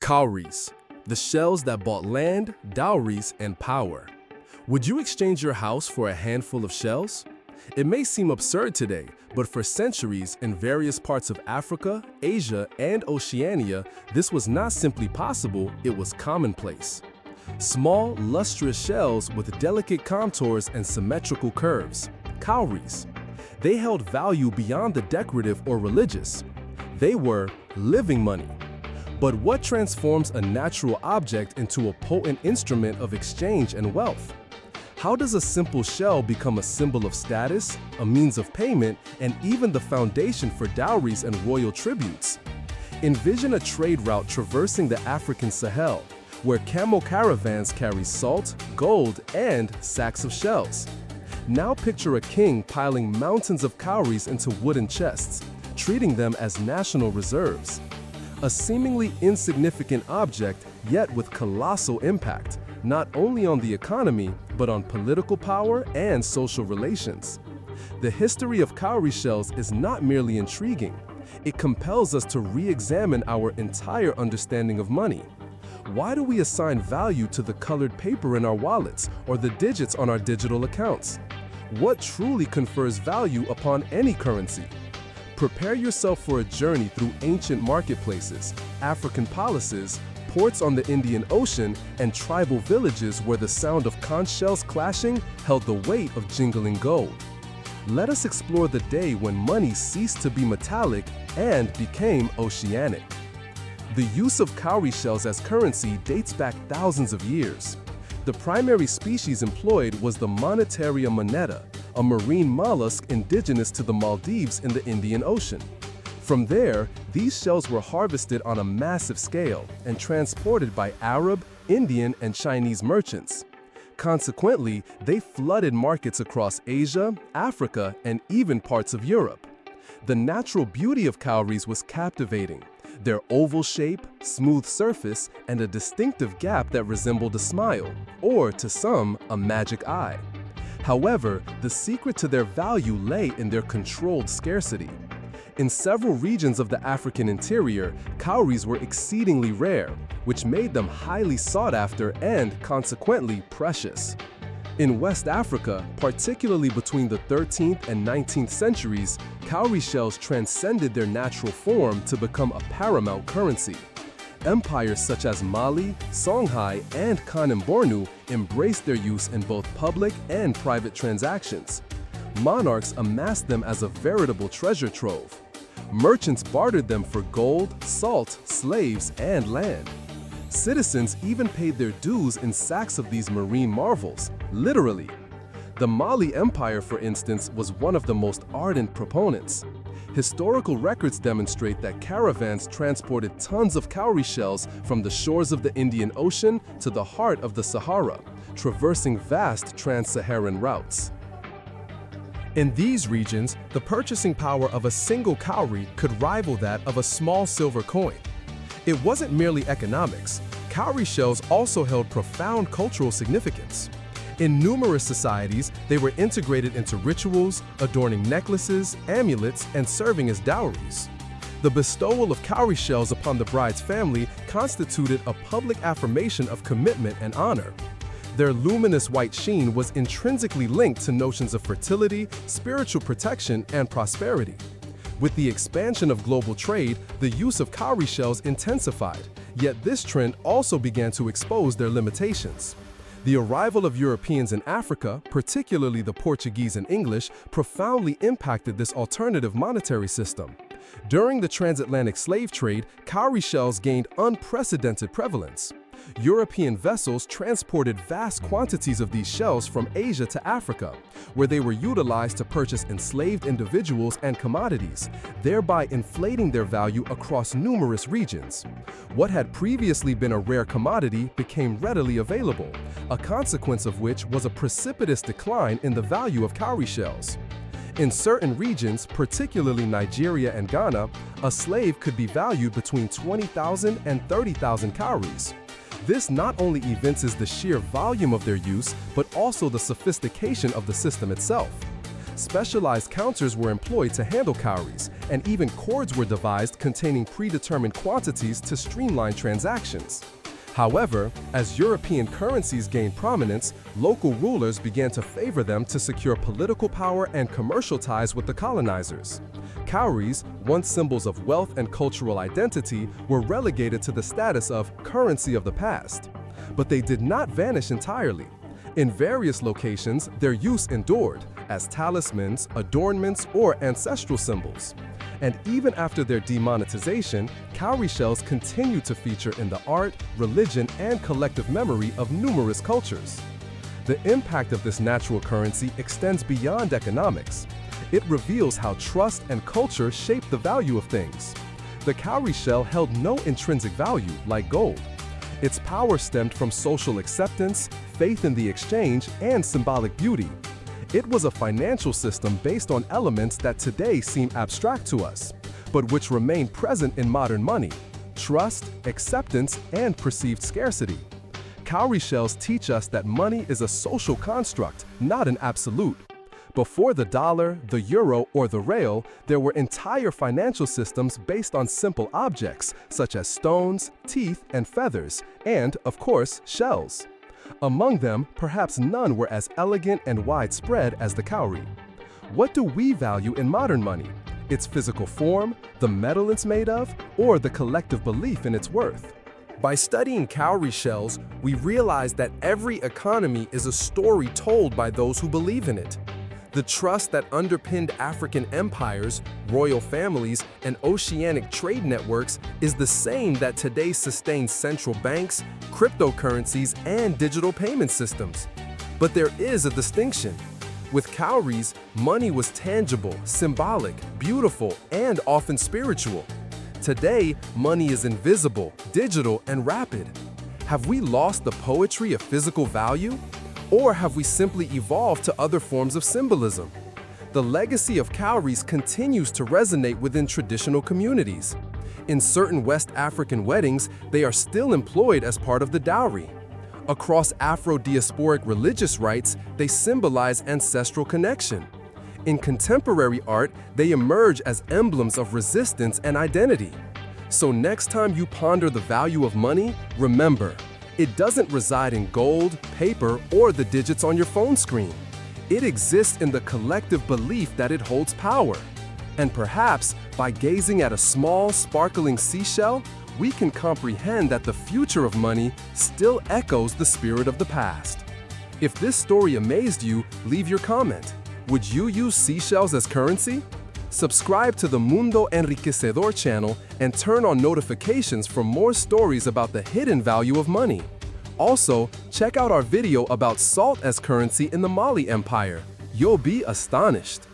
Cowries, the shells that bought land, dowries, and power. Would you exchange your house for a handful of shells? It may seem absurd today, but for centuries in various parts of Africa, Asia, and Oceania, this was not simply possible, it was commonplace. Small, lustrous shells with delicate contours and symmetrical curves, cowries. They held value beyond the decorative or religious. They were living money. But what transforms a natural object into a potent instrument of exchange and wealth? How does a simple shell become a symbol of status, a means of payment, and even the foundation for dowries and royal tributes? Envision a trade route traversing the African Sahel, where camel caravans carry salt, gold, and sacks of shells. Now picture a king piling mountains of cowries into wooden chests, treating them as national reserves. A seemingly insignificant object, yet with colossal impact, not only on the economy, but on political power and social relations. The history of cowrie shells is not merely intriguing. It compels us to re-examine our entire understanding of money. Why do we assign value to the colored paper in our wallets or the digits on our digital accounts? What truly confers value upon any currency? Prepare yourself for a journey through ancient marketplaces, African palaces, ports on the Indian Ocean, and tribal villages where the sound of conch shells clashing held the weight of jingling gold. Let us explore the day when money ceased to be metallic and became oceanic. The use of cowrie shells as currency dates back thousands of years. The primary species employed was the Monetaria moneta, a marine mollusk indigenous to the Maldives in the Indian Ocean. From there, these shells were harvested on a massive scale and transported by Arab, Indian, and Chinese merchants. Consequently, they flooded markets across Asia, Africa, and even parts of Europe. The natural beauty of cowries was captivating. Their oval shape, smooth surface, and a distinctive gap that resembled a smile, or to some, a magic eye. However, the secret to their value lay in their controlled scarcity. In several regions of the African interior, cowries were exceedingly rare, which made them highly sought after and, consequently, precious. In West Africa, particularly between the 13th and 19th centuries, cowrie shells transcended their natural form to become a paramount currency. Empires such as Mali, Songhai, and Kanem-Bornu embraced their use in both public and private transactions. Monarchs amassed them as a veritable treasure trove. Merchants bartered them for gold, salt, slaves, and land. Citizens even paid their dues in sacks of these marine marvels, literally. The Mali Empire, for instance, was one of the most ardent proponents. Historical records demonstrate that caravans transported tons of cowrie shells from the shores of the Indian Ocean to the heart of the Sahara, traversing vast trans-Saharan routes. In these regions, the purchasing power of a single cowrie could rival that of a small silver coin. It wasn't merely economics. Cowrie shells also held profound cultural significance. In numerous societies, they were integrated into rituals, adorning necklaces, amulets, and serving as dowries. The bestowal of cowrie shells upon the bride's family constituted a public affirmation of commitment and honor. Their luminous white sheen was intrinsically linked to notions of fertility, spiritual protection, and prosperity. With the expansion of global trade, the use of cowrie shells intensified, yet this trend also began to expose their limitations. The arrival of Europeans in Africa, particularly the Portuguese and English, profoundly impacted this alternative monetary system. During the transatlantic slave trade, cowrie shells gained unprecedented prevalence. European vessels transported vast quantities of these shells from Asia to Africa, where they were utilized to purchase enslaved individuals and commodities, thereby inflating their value across numerous regions. What had previously been a rare commodity became readily available, a consequence of which was a precipitous decline in the value of cowrie shells. In certain regions, particularly Nigeria and Ghana, a slave could be valued between 20,000 and 30,000 cowries. This not only evinces the sheer volume of their use, but also the sophistication of the system itself. Specialized counters were employed to handle cowries, and even cords were devised containing predetermined quantities to streamline transactions. However, as European currencies gained prominence, local rulers began to favor them to secure political power and commercial ties with the colonizers. Cowries, once symbols of wealth and cultural identity, were relegated to the status of currency of the past. But they did not vanish entirely. In various locations, their use endured as talismans, adornments, or ancestral symbols. And even after their demonetization, cowrie shells continue to feature in the art, religion, and collective memory of numerous cultures. The impact of this natural currency extends beyond economics. It reveals how trust and culture shape the value of things. The cowrie shell held no intrinsic value like gold. Its power stemmed from social acceptance, faith in the exchange, and symbolic beauty. It was a financial system based on elements that today seem abstract to us, but which remain present in modern money: trust, acceptance, and perceived scarcity. Cowrie shells teach us that money is a social construct, not an absolute. Before the dollar, the euro, or the real, there were entire financial systems based on simple objects, such as stones, teeth, and feathers, and, of course, shells. Among them, perhaps none were as elegant and widespread as the cowrie. What do we value in modern money? Its physical form, the metal it's made of, or the collective belief in its worth? By studying cowrie shells, we realize that every economy is a story told by those who believe in it. The trust that underpinned African empires, royal families, and oceanic trade networks is the same that today sustains central banks, cryptocurrencies, and digital payment systems. But there is a distinction. With cowries, money was tangible, symbolic, beautiful, and often spiritual. Today, money is invisible, digital, and rapid. Have we lost the poetry of physical value? Or have we simply evolved to other forms of symbolism? The legacy of cowries continues to resonate within traditional communities. In certain West African weddings, they are still employed as part of the dowry. Across Afro-diasporic religious rites, they symbolize ancestral connection. In contemporary art, they emerge as emblems of resistance and identity. So next time you ponder the value of money, remember, it doesn't reside in gold, paper, or the digits on your phone screen. It exists in the collective belief that it holds power. And perhaps, by gazing at a small, sparkling seashell, we can comprehend that the future of money still echoes the spirit of the past. If this story amazed you, leave your comment. Would you use seashells as currency? Subscribe to the Mundo Enriquecedor channel and turn on notifications for more stories about the hidden value of money. Also, check out our video about salt as currency in the Mali Empire. You'll be astonished.